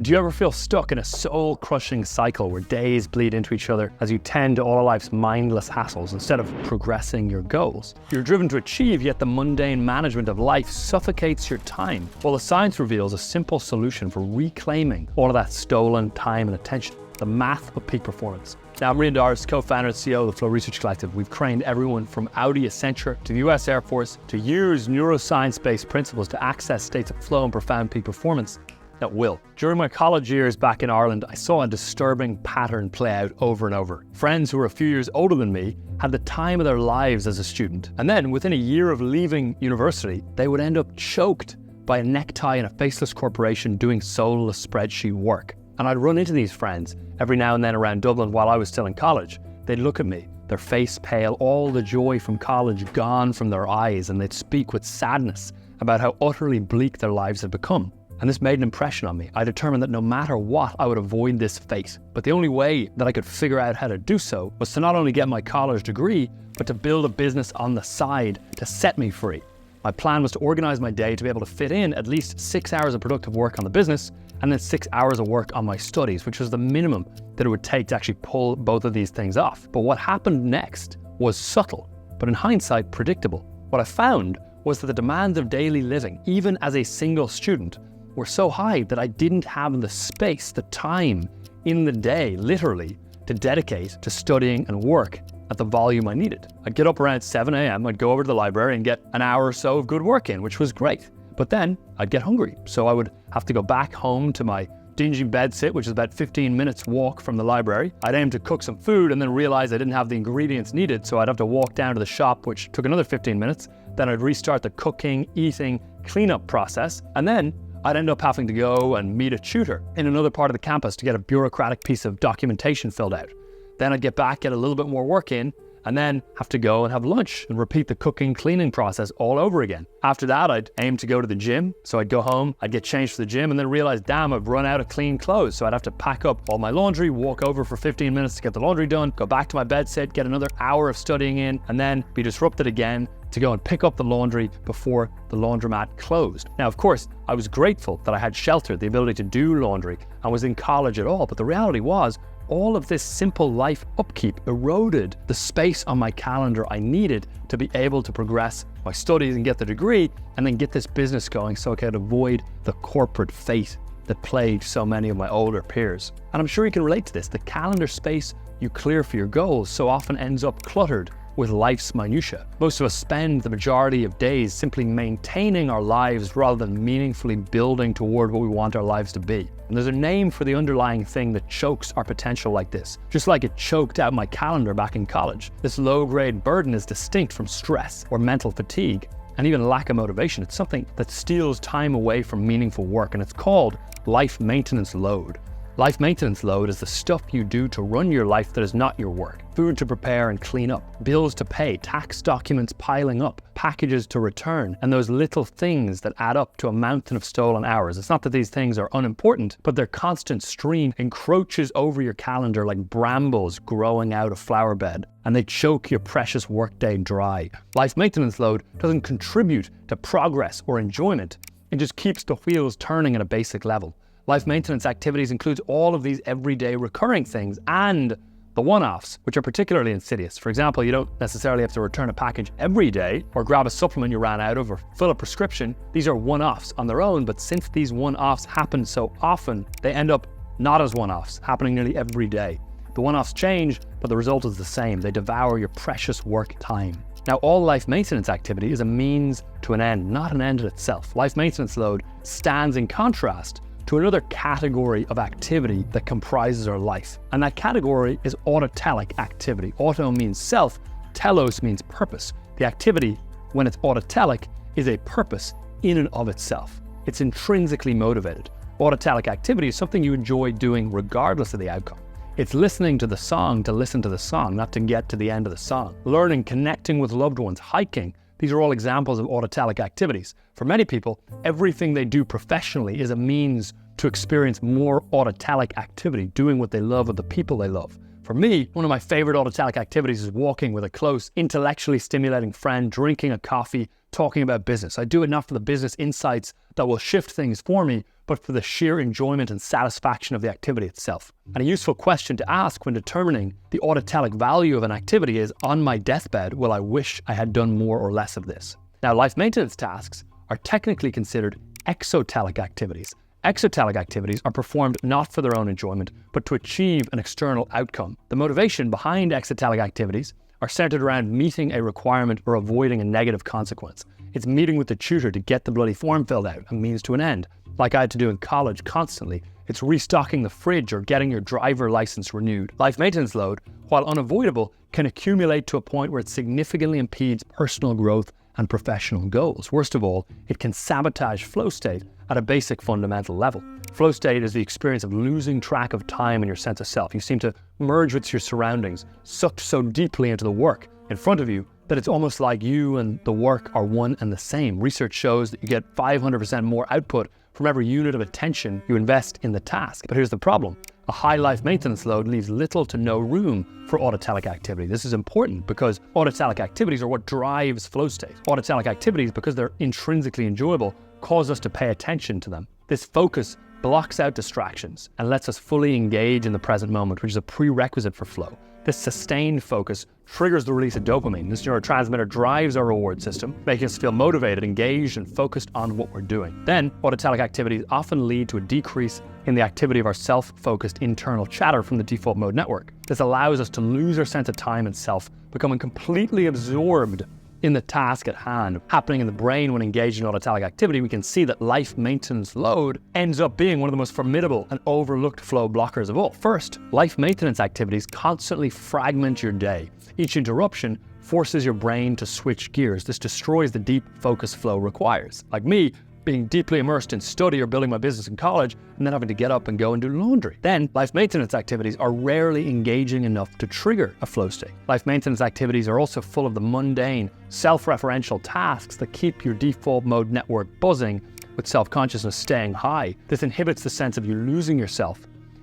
Do you ever feel stuck in a soul-crushing cycle where days bleed into each other as you tend to all of life's mindless hassles instead of progressing your goals? You're driven to achieve, yet the mundane management of life suffocates your time. Well, the science reveals a simple solution for reclaiming all of that stolen time and attention: the math of peak performance. Now, I'm Rian, co-founder and CEO of the Flow Research Collective. We've trained everyone from Audi Accenture to the US Air Force to use neuroscience-based principles to access states of flow and profound peak performance at will. During my college years back in Ireland, I saw a disturbing pattern play out over and over. Friends who were a few years older than me had the time of their lives as a student. And then within a year of leaving university, they would end up choked by a necktie in a faceless corporation doing soulless spreadsheet work. And I'd run into these friends every now and then around Dublin while I was still in college. They'd look at me, their face pale, all the joy from college gone from their eyes, and they'd speak with sadness about how utterly bleak their lives had become. And this made an impression on me. I determined that no matter what, I would avoid this fate. But the only way that I could figure out how to do so was to not only get my college degree, but to build a business on the side to set me free. My plan was to organize my day to be able to fit in at least 6 hours of productive work on the business and then 6 hours of work on my studies, which was the minimum that it would take to actually pull both of these things off. But what happened next was subtle, but in hindsight, predictable. What I found was that the demands of daily living, even as a single student, were so high that I didn't have the space, the time in the day, literally, to dedicate to studying and work at the volume I needed. I'd get up around 7 a.m, I'd go over to the library and get an hour or so of good work in, which was great. But then I'd get hungry, so I would have to go back home to my dingy bedsit, which is about 15 minutes walk from the library. I'd aim to cook some food and then realize I didn't have the ingredients needed, so I'd have to walk down to the shop, which took another 15 minutes. Then I'd restart the cooking, eating, cleanup process, and then I'd end up having to go and meet a tutor in another part of the campus to get a bureaucratic piece of documentation filled out. Then I'd get back, get a little bit more work in, and then have to go and have lunch and repeat the cooking, cleaning process all over again. After that, I'd aim to go to the gym. So I'd go home, I'd get changed for the gym, and then realize, damn, I've run out of clean clothes. So I'd have to pack up all my laundry, walk over for 15 minutes to get the laundry done, go back to my bed sit, get another hour of studying in, and then be disrupted again to go and pick up the laundry before the laundromat closed. Now, of course, I was grateful that I had shelter, the ability to do laundry, and was in college at all. But the reality was, all of this simple life upkeep eroded the space on my calendar I needed to be able to progress my studies and get the degree, and then get this business going so I could avoid the corporate fate that plagued so many of my older peers. And I'm sure you can relate to this. The calendar space you clear for your goals so often ends up cluttered with life's minutiae. Most of us spend the majority of days simply maintaining our lives rather than meaningfully building toward what we want our lives to be. And there's a name for the underlying thing that chokes our potential like this, just like it choked out my calendar back in college. This low-grade burden is distinct from stress or mental fatigue and even lack of motivation. It's something that steals time away from meaningful work, and it's called life maintenance load. Life maintenance load is the stuff you do to run your life that is not your work. Food to prepare and clean up, bills to pay, tax documents piling up, packages to return, and those little things that add up to a mountain of stolen hours. It's not that these things are unimportant, but their constant stream encroaches over your calendar like brambles growing out a flower bed, and they choke your precious workday dry. Life maintenance load doesn't contribute to progress or enjoyment. It just keeps the wheels turning at a basic level. Life maintenance activities includes all of these everyday recurring things and the one-offs, which are particularly insidious. For example, you don't necessarily have to return a package every day or grab a supplement you ran out of or fill a prescription. These are one-offs on their own, but since these one-offs happen so often, they end up not as one-offs, happening nearly every day. The one-offs change, but the result is the same. They devour your precious work time. Now, all life maintenance activity is a means to an end, not an end in itself. Life maintenance load stands in contrast to another category of activity that comprises our life. And that category is autotelic activity. Auto means self, telos means purpose. The activity, when it's autotelic, is a purpose in and of itself. It's intrinsically motivated. Autotelic activity is something you enjoy doing regardless of the outcome. It's listening to the song to listen to the song, not to get to the end of the song. Learning, connecting with loved ones, hiking. These are all examples of autotelic activities. For many people, everything they do professionally is a means to experience more autotelic activity, doing what they love with the people they love. For me, one of my favorite autotelic activities is walking with a close, intellectually stimulating friend, drinking a coffee, talking about business. I do it not for the business insights that will shift things for me, but for the sheer enjoyment and satisfaction of the activity itself. And a useful question to ask when determining the autotelic value of an activity is, on my deathbed, will I wish I had done more or less of this? Now, life maintenance tasks are technically considered exotelic activities. Exotelic activities are performed not for their own enjoyment, but to achieve an external outcome. The motivation behind exotelic activities are centered around meeting a requirement or avoiding a negative consequence. It's meeting with the tutor to get the bloody form filled out, a means to an end, like I had to do in college constantly. It's restocking the fridge or getting your driver license renewed. Life maintenance load, while unavoidable, can accumulate to a point where it significantly impedes personal growth and professional goals. Worst of all, it can sabotage flow state at a basic fundamental level. Flow state is the experience of losing track of time and your sense of self. You seem to merge with your surroundings, sucked so deeply into the work in front of you that it's almost like you and the work are one and the same. Research shows that you get 500% more output from every unit of attention you invest in the task. But here's the problem. A high life maintenance load leaves little to no room for autotelic activity. This is important because autotelic activities are what drives flow state. Autotelic activities, because they're intrinsically enjoyable, cause us to pay attention to them. This focus blocks out distractions and lets us fully engage in the present moment, which is a prerequisite for flow. This sustained focus triggers the release of dopamine. This neurotransmitter drives our reward system, making us feel motivated, engaged, and focused on what we're doing. Then, autotelic activities often lead to a decrease in the activity of our self-focused internal chatter from the default mode network. This allows us to lose our sense of time and self, becoming completely absorbed in the task at hand. Happening in the brain when engaged in autotelic activity, we can see that life maintenance load ends up being one of the most formidable and overlooked flow blockers of all. First, life maintenance activities constantly fragment your day. Each interruption forces your brain to switch gears. This destroys the deep focus flow requires. Like me, being deeply immersed in study or building my business in college, and then having to get up and go and do laundry. Then, life maintenance activities are rarely engaging enough to trigger a flow state. Life maintenance activities are also full of the mundane, self-referential tasks that keep your default mode network buzzing, with self-consciousness staying high. This inhibits the sense of you losing yourself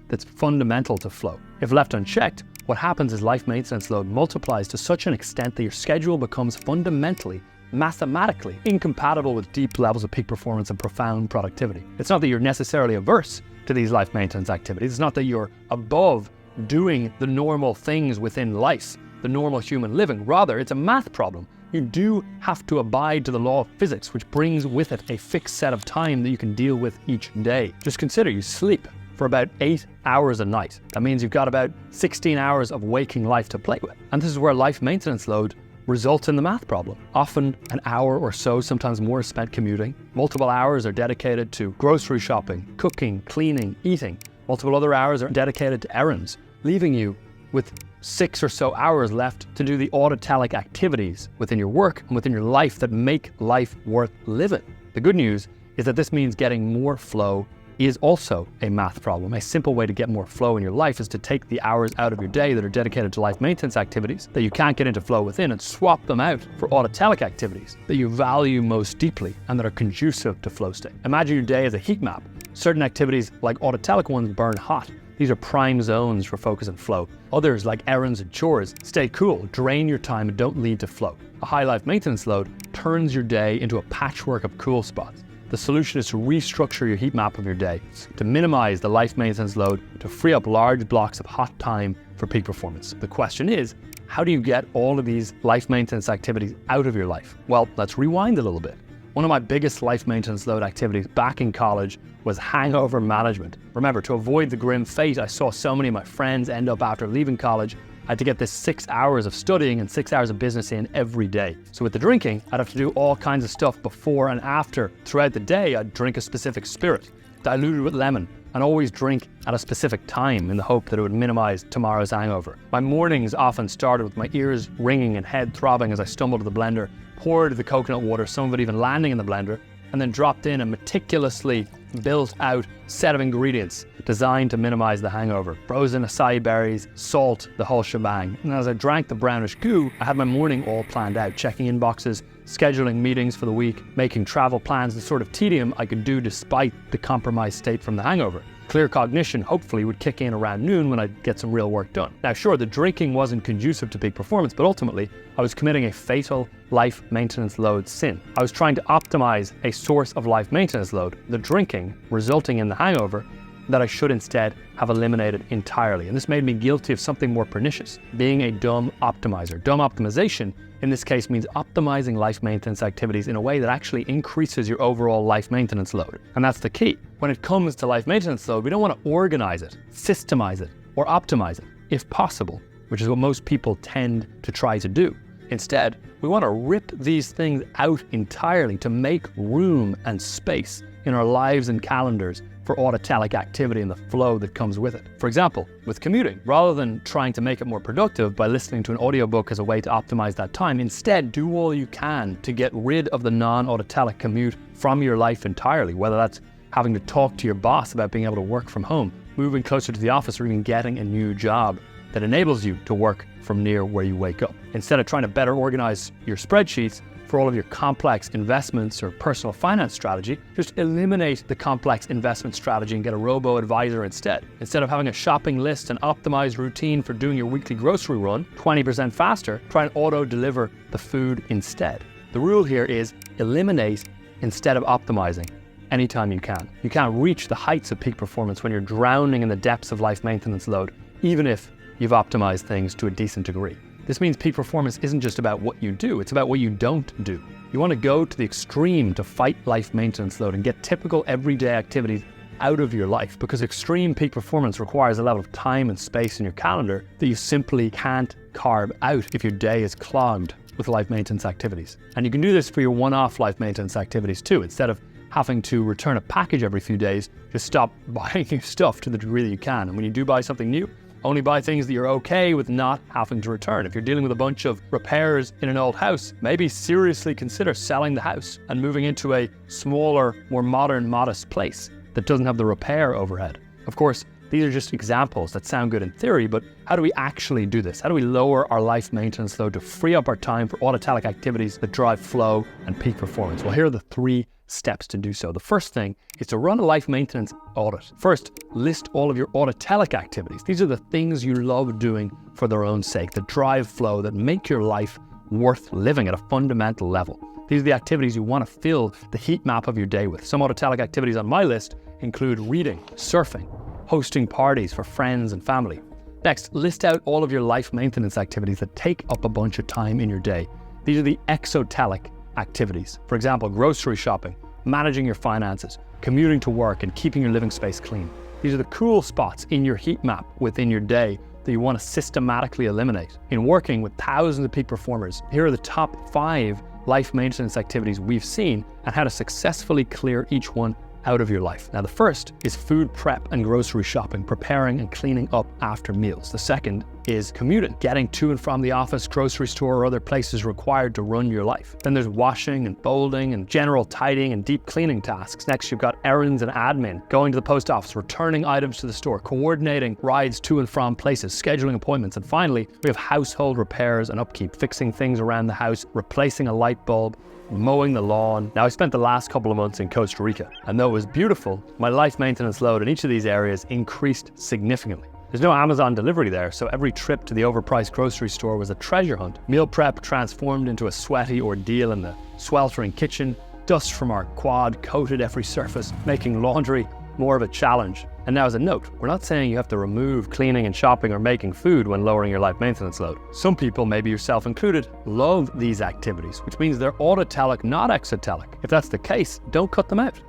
that's fundamental to flow. If left unchecked, what happens is life maintenance load multiplies to such an extent that your schedule becomes fundamentally, mathematically incompatible with deep levels of peak performance and profound productivity. It's not that you're necessarily averse to these life maintenance activities. It's not that you're above doing the normal things within life, the normal human living. Rather, it's a math problem. You do have to abide to the law of physics, which brings with it a fixed set of time that you can deal with each day. Just consider you sleep for about 8 hours a night. That means you've got about 16 hours of waking life to play with. And this is where life maintenance load results in the math problem. Often an hour or so, sometimes more, is spent commuting. Multiple hours are dedicated to grocery shopping, cooking, cleaning, eating. Multiple other hours are dedicated to errands, leaving you with 6 or so hours left to do the autotelic activities within your work and within your life that make life worth living. The good news is that this means getting more flow is also a math problem. A simple way to get more flow in your life is to take the hours out of your day that are dedicated to life maintenance activities that you can't get into flow within and swap them out for autotelic activities that you value most deeply and that are conducive to flow state. Imagine your day as a heat map. Certain activities, like autotelic ones, burn hot. These are prime zones for focus and flow. Others, like errands and chores, stay cool, drain your time, and don't lead to flow. A high life maintenance load turns your day into a patchwork of cool spots. The solution is to restructure your heat map of your day, to minimize the life maintenance load, to free up large blocks of hot time for peak performance. The question is, how do you get all of these life maintenance activities out of your life? Well, let's rewind a little bit. One of my biggest life maintenance load activities back in college was hangover management. Remember, to avoid the grim fate I saw so many of my friends end up after leaving college, I had to get this 6 hours of studying and 6 hours of business in every day. So with the drinking, I'd have to do all kinds of stuff before and after. Throughout the day, I'd drink a specific spirit, diluted with lemon, and always drink at a specific time in the hope that it would minimize tomorrow's hangover. My mornings often started with my ears ringing and head throbbing as I stumbled to the blender, poured the coconut water, some of it even landing in the blender, and then dropped in a meticulously built out set of ingredients designed to minimize the hangover. Frozen acai berries, salt, the whole shebang. And as I drank the brownish goo, I had my morning all planned out, checking inboxes, scheduling meetings for the week, making travel plans, the sort of tedium I could do despite the compromised state from the hangover. Clear cognition hopefully would kick in around noon when I'd get some real work done. Now sure, the drinking wasn't conducive to peak performance, but ultimately I was committing a fatal life maintenance load sin. I was trying to optimize a source of life maintenance load, the drinking, resulting in the hangover, that I should instead have eliminated entirely. And this made me guilty of something more pernicious, being a dumb optimizer. Dumb optimization in this case means optimizing life maintenance activities in a way that actually increases your overall life maintenance load. And that's the key. When it comes to life maintenance load, we don't want to organize it, systemize it, or optimize it, if possible, which is what most people tend to try to do. Instead, we want to rip these things out entirely to make room and space in our lives and calendars for autotelic activity and the flow that comes with it. For example, with commuting, rather than trying to make it more productive by listening to an audiobook as a way to optimize that time, instead do all you can to get rid of the non-autotelic commute from your life entirely, whether that's having to talk to your boss about being able to work from home, moving closer to the office, or even getting a new job that enables you to work from near where you wake up. Instead of trying to better organize your spreadsheets for all of your complex investments or personal finance strategy, just eliminate the complex investment strategy and get a robo-advisor instead. Instead of having a shopping list and optimized routine for doing your weekly grocery run 20% faster, try and auto-deliver the food instead. The rule here is eliminate instead of optimizing anytime you can. You can't reach the heights of peak performance when you're drowning in the depths of life maintenance load, even if you've optimized things to a decent degree. This means peak performance isn't just about what you do, it's about what you don't do. You want to go to the extreme to fight life maintenance load and get typical everyday activities out of your life, because extreme peak performance requires a level of time and space in your calendar that you simply can't carve out if your day is clogged with life maintenance activities. And you can do this for your one-off life maintenance activities too. Instead of having to return a package every few days, just stop buying new stuff to the degree that you can. And when you do buy something new, only buy things that you're okay with not having to return. If you're dealing with a bunch of repairs in an old house, maybe seriously consider selling the house and moving into a smaller, more modern, modest place that doesn't have the repair overhead. Of course, these are just examples that sound good in theory, but how do we actually do this? How do we lower our life maintenance load to free up our time for autotelic activities that drive flow and peak performance? Well, here are the 3 steps to do so. The first thing is to run a life maintenance audit. First, list all of your autotelic activities. These are the things you love doing for their own sake, that drive flow, that make your life worth living at a fundamental level. These are the activities you want to fill the heat map of your day with. Some autotelic activities on my list include reading, surfing, hosting parties for friends and family. Next, list out all of your life maintenance activities that take up a bunch of time in your day. These are the exotelic activities. For example, grocery shopping, managing your finances, commuting to work, and keeping your living space clean. These are the cool spots in your heat map within your day that you want to systematically eliminate. In working with thousands of peak performers, here are the top 5 life maintenance activities we've seen and how to successfully clear each one out of your life. Now, the first is food prep and grocery shopping, preparing and cleaning up after meals. The second is commuting, getting to and from the office, grocery store, or other places required to run your life. Then there's washing and folding and general tidying and deep cleaning tasks. Next, you've got errands and admin, going to the post office, returning items to the store, coordinating rides to and from places, scheduling appointments. And finally, we have household repairs and upkeep, fixing things around the house, replacing a light bulb, mowing the lawn. Now, I spent the last couple of months in Costa Rica, and though it was beautiful, my life maintenance load in each of these areas increased significantly. There's no Amazon delivery there, so every trip to the overpriced grocery store was a treasure hunt. Meal prep transformed into a sweaty ordeal in the sweltering kitchen. Dust from our quad coated every surface, making laundry more of a challenge. And now, as a note, we're not saying you have to remove cleaning and shopping or making food when lowering your life maintenance load. Some people, maybe yourself included, love these activities, which means they're autotelic, not exotelic. If that's the case, don't cut them out.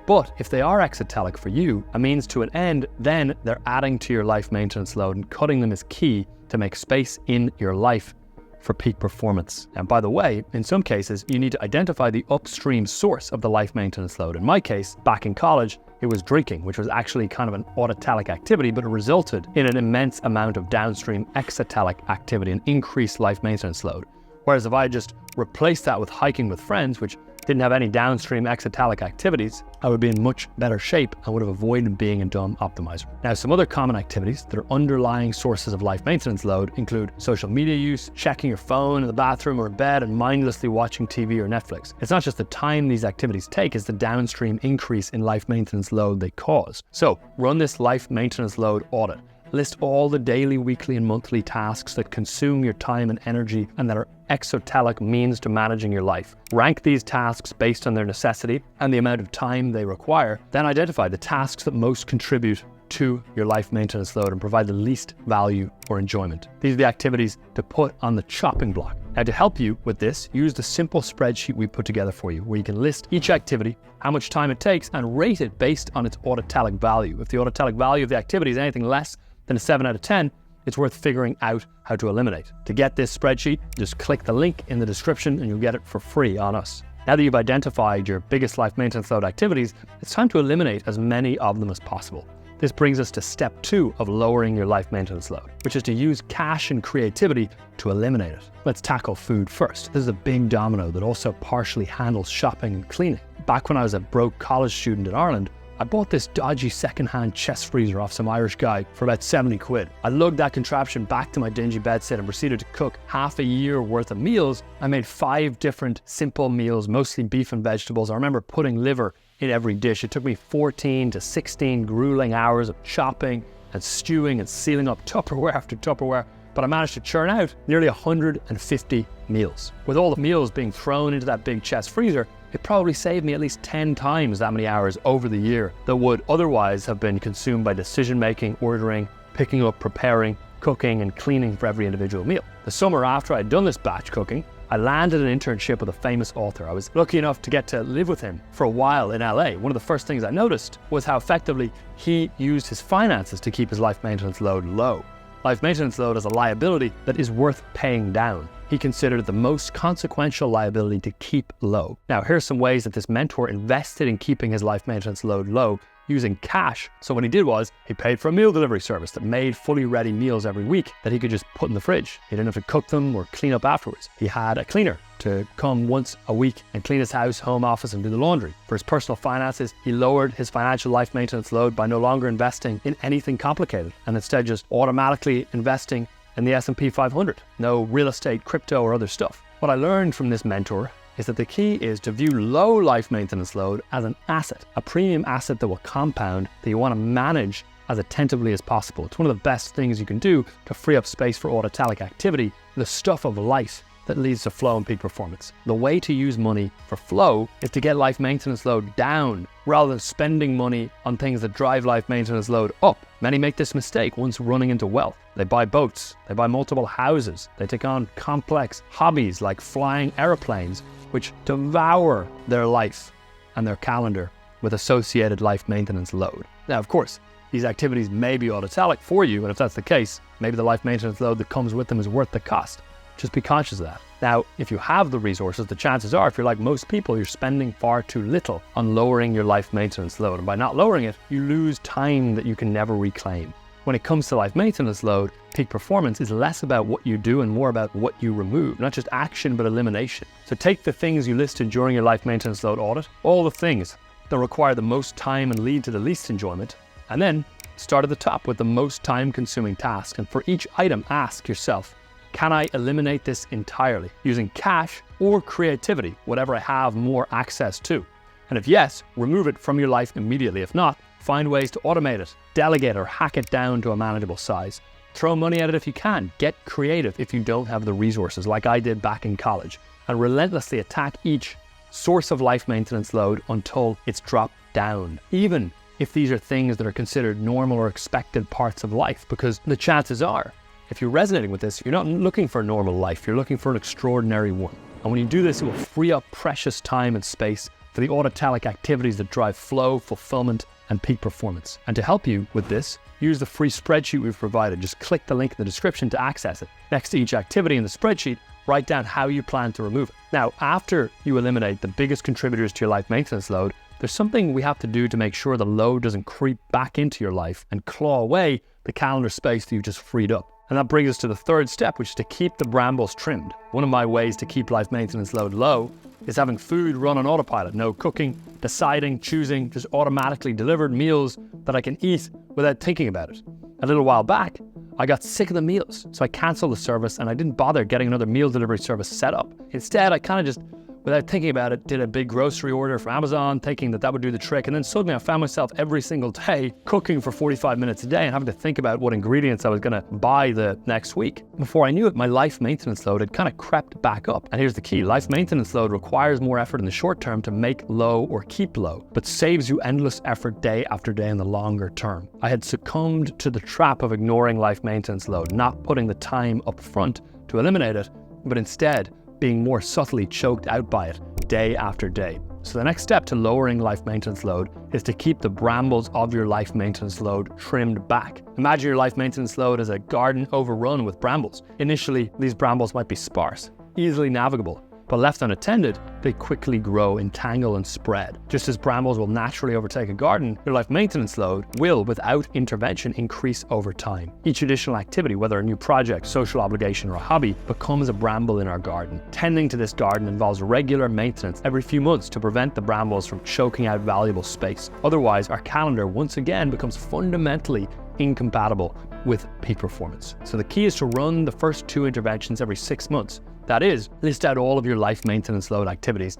But if they are exotelic for you, a means to an end, then they're adding to your life maintenance load, and cutting them is key to make space in your life for peak performance. And by the way, in some cases, you need to identify the upstream source of the life maintenance load. In my case, back in college, it was drinking, which was actually kind of an autotelic activity, but it resulted in an immense amount of downstream exotelic activity and increased life maintenance load. Whereas if I just replaced that with hiking with friends, which didn't have any downstream exotelic activities, I would be in much better shape and would have avoided being a dumb optimizer. Now, some other common activities that are underlying sources of life maintenance load include social media use, checking your phone in the bathroom or in bed, and mindlessly watching TV or Netflix. It's not just the time these activities take, it's the downstream increase in life maintenance load they cause. So, run this life maintenance load audit. List all the daily, weekly, and monthly tasks that consume your time and energy and that are exotelic means to managing your life. Rank these tasks based on their necessity and the amount of time they require. Then identify the tasks that most contribute to your life maintenance load and provide the least value or enjoyment. These are the activities to put on the chopping block. Now, to help you with this, use the simple spreadsheet we put together for you, where you can list each activity, how much time it takes, and rate it based on its autotelic value. If the autotelic value of the activity is anything less than a 7 out of 10, it's worth figuring out how to eliminate. To get this spreadsheet, just click the link in the description and you'll get it for free on us. Now that you've identified your biggest life maintenance load activities, it's time to eliminate as many of them as possible. This brings us to step 2 of lowering your life maintenance load, which is to use cash and creativity to eliminate it. Let's tackle food first. This is a big domino that also partially handles shopping and cleaning. Back when I was a broke college student in Ireland, I bought this dodgy secondhand chest freezer off some Irish guy for about 70 quid. I lugged that contraption back to my dingy bedsit and proceeded to cook half a year worth of meals. I made 5 different simple meals, mostly beef and vegetables. I remember putting liver in every dish. It took me 14 to 16 grueling hours of chopping and stewing and sealing up Tupperware after Tupperware, but I managed to churn out nearly 150 meals. With all the meals being thrown into that big chest freezer, it probably saved me at least 10 times that many hours over the year that would otherwise have been consumed by decision-making, ordering, picking up, preparing, cooking, and cleaning for every individual meal. The summer after I'd done this batch cooking, I landed an internship with a famous author. I was lucky enough to get to live with him for a while in LA. One of the first things I noticed was how effectively he used his finances to keep his life maintenance load low. Life maintenance load is a liability that is worth paying down. He considered it the most consequential liability to keep low. Now, here's some ways that this mentor invested in keeping his life maintenance load low using cash. So what he did was he paid for a meal delivery service that made fully ready meals every week that he could just put in the fridge. He didn't have to cook them or clean up afterwards. He had a cleaner to come once a week and clean his house, home office, and do the laundry. For his personal finances, he lowered his financial life maintenance load by no longer investing in anything complicated and instead just automatically investing in the S&P 500. No real estate, crypto, or other stuff. What I learned from this mentor is that the key is to view low life maintenance load as an asset, a premium asset that will compound that you want to manage as attentively as possible. It's one of the best things you can do to free up space for autotelic activity, the stuff of life that leads to flow and peak performance. The way to use money for flow is to get life maintenance load down rather than spending money on things that drive life maintenance load up. Many make this mistake once running into wealth. They buy boats, they buy multiple houses, they take on complex hobbies like flying airplanes, which devour their life and their calendar with associated life maintenance load. Now, of course, these activities may be autotelic for you, and if that's the case, maybe the life maintenance load that comes with them is worth the cost. Just be conscious of that. Now, if you have the resources, the chances are, if you're like most people, you're spending far too little on lowering your life maintenance load. And by not lowering it, you lose time that you can never reclaim. When it comes to life maintenance load, peak performance is less about what you do and more about what you remove, not just action, but elimination. So take the things you listed during your life maintenance load audit, all the things that require the most time and lead to the least enjoyment, and then start at the top with the most time-consuming task. And for each item, ask yourself, can I eliminate this entirely using cash or creativity, whatever I have more access to? And if yes, remove it from your life immediately. If not, find ways to automate it, delegate, or hack it down to a manageable size. Throw money at it if you can. Get creative if you don't have the resources, like I did back in college, and relentlessly attack each source of life maintenance load until it's dropped down, even if these are things that are considered normal or expected parts of life, because the chances are, if you're resonating with this, you're not looking for a normal life, you're looking for an extraordinary one. And when you do this, it will free up precious time and space for the autotelic activities that drive flow, fulfillment, and peak performance. And to help you with this, use the free spreadsheet we've provided. Just click the link in the description to access it. Next to each activity in the spreadsheet, write down how you plan to remove it. Now, after you eliminate the biggest contributors to your life maintenance load, there's something we have to do to make sure the load doesn't creep back into your life and claw away the calendar space that you've just freed up. And that brings us to the third step, which is to keep the brambles trimmed. One of my ways to keep life maintenance load low is having food run on autopilot. No cooking, deciding, choosing, just automatically delivered meals that I can eat without thinking about it. A little while back, I got sick of the meals, so I canceled the service and I didn't bother getting another meal delivery service set up. Instead, I kind of just, without thinking about it, did a big grocery order from Amazon, thinking that that would do the trick. And then suddenly I found myself every single day cooking for 45 minutes a day and having to think about what ingredients I was going to buy the next week. Before I knew it, my life maintenance load had kind of crept back up. And here's the key. Life maintenance load requires more effort in the short term to make low or keep low, but saves you endless effort day after day in the longer term. I had succumbed to the trap of ignoring life maintenance load, not putting the time up front to eliminate it, but instead being more subtly choked out by it day after day. So the next step to lowering life maintenance load is to keep the brambles of your life maintenance load trimmed back. Imagine your life maintenance load as a garden overrun with brambles. Initially, these brambles might be sparse, easily navigable, but left unattended, they quickly grow, entangle, and spread. Just as brambles will naturally overtake a garden, your life maintenance load will, without intervention, increase over time. Each additional activity, whether a new project, social obligation, or a hobby, becomes a bramble in our garden. Tending to this garden involves regular maintenance every few months to prevent the brambles from choking out valuable space. Otherwise, our calendar once again becomes fundamentally incompatible with peak performance. So the key is to run the first 2 interventions every 6 months. That is, list out all of your life maintenance load activities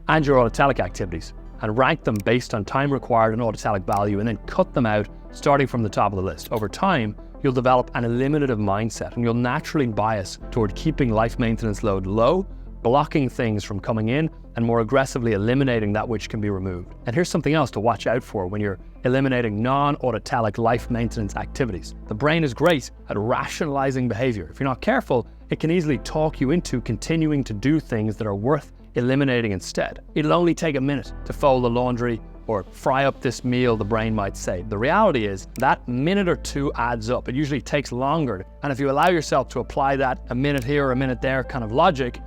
and your autotelic activities and rank them based on time required and autotelic value, and then cut them out starting from the top of the list. Over time, you'll develop an eliminative mindset and you'll naturally bias toward keeping life maintenance load low, blocking things from coming in, and more aggressively eliminating that which can be removed. And here's something else to watch out for when you're eliminating non-autotelic life maintenance activities. The brain is great at rationalizing behavior. If you're not careful, it can easily talk you into continuing to do things that are worth eliminating instead. It'll only take a minute to fold the laundry or fry up this meal, the brain might say. The reality is that minute or 2 adds up. It usually takes longer. And if you allow yourself to apply that a minute here, a minute there kind of logic,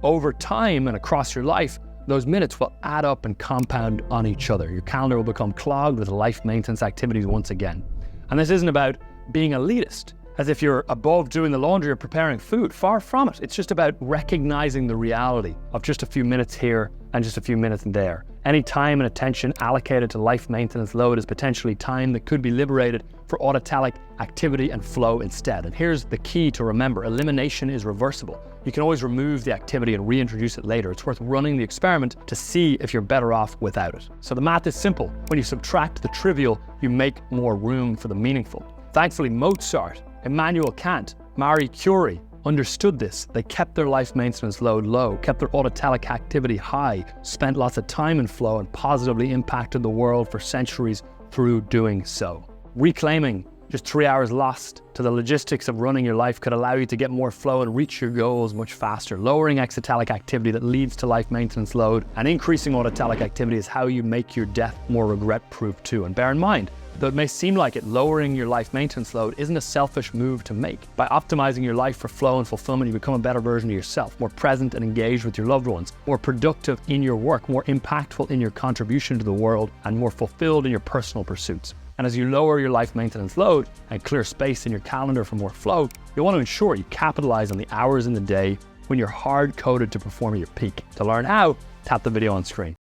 over time and across your life, those minutes will add up and compound on each other. Your calendar will become clogged with life maintenance activities once again. And this isn't about being elitist, as if you're above doing the laundry or preparing food. Far from it. It's just about recognizing the reality of just a few minutes here and just a few minutes there. Any time and attention allocated to life maintenance load is potentially time that could be liberated for autotelic activity and flow instead. And here's the key to remember: elimination is reversible. You can always remove the activity and reintroduce it later. It's worth running the experiment to see if you're better off without it. So the math is simple. When you subtract the trivial, you make more room for the meaningful. Thankfully, Mozart, Immanuel Kant, Marie Curie understood this. They kept their life maintenance load low, kept their autotelic activity high, spent lots of time in flow, and positively impacted the world for centuries through doing so. Reclaiming just 3 hours lost to the logistics of running your life could allow you to get more flow and reach your goals much faster. Lowering exotelic activity that leads to life maintenance load and increasing autotelic activity is how you make your death more regret-proof too. And bear in mind, though it may seem like it, lowering your life maintenance load isn't a selfish move to make. By optimizing your life for flow and fulfillment, you become a better version of yourself, more present and engaged with your loved ones, more productive in your work, more impactful in your contribution to the world, and more fulfilled in your personal pursuits. And as you lower your life maintenance load and clear space in your calendar for more flow, you'll want to ensure you capitalize on the hours in the day when you're hard-coded to perform at your peak. To learn how, tap the video on screen.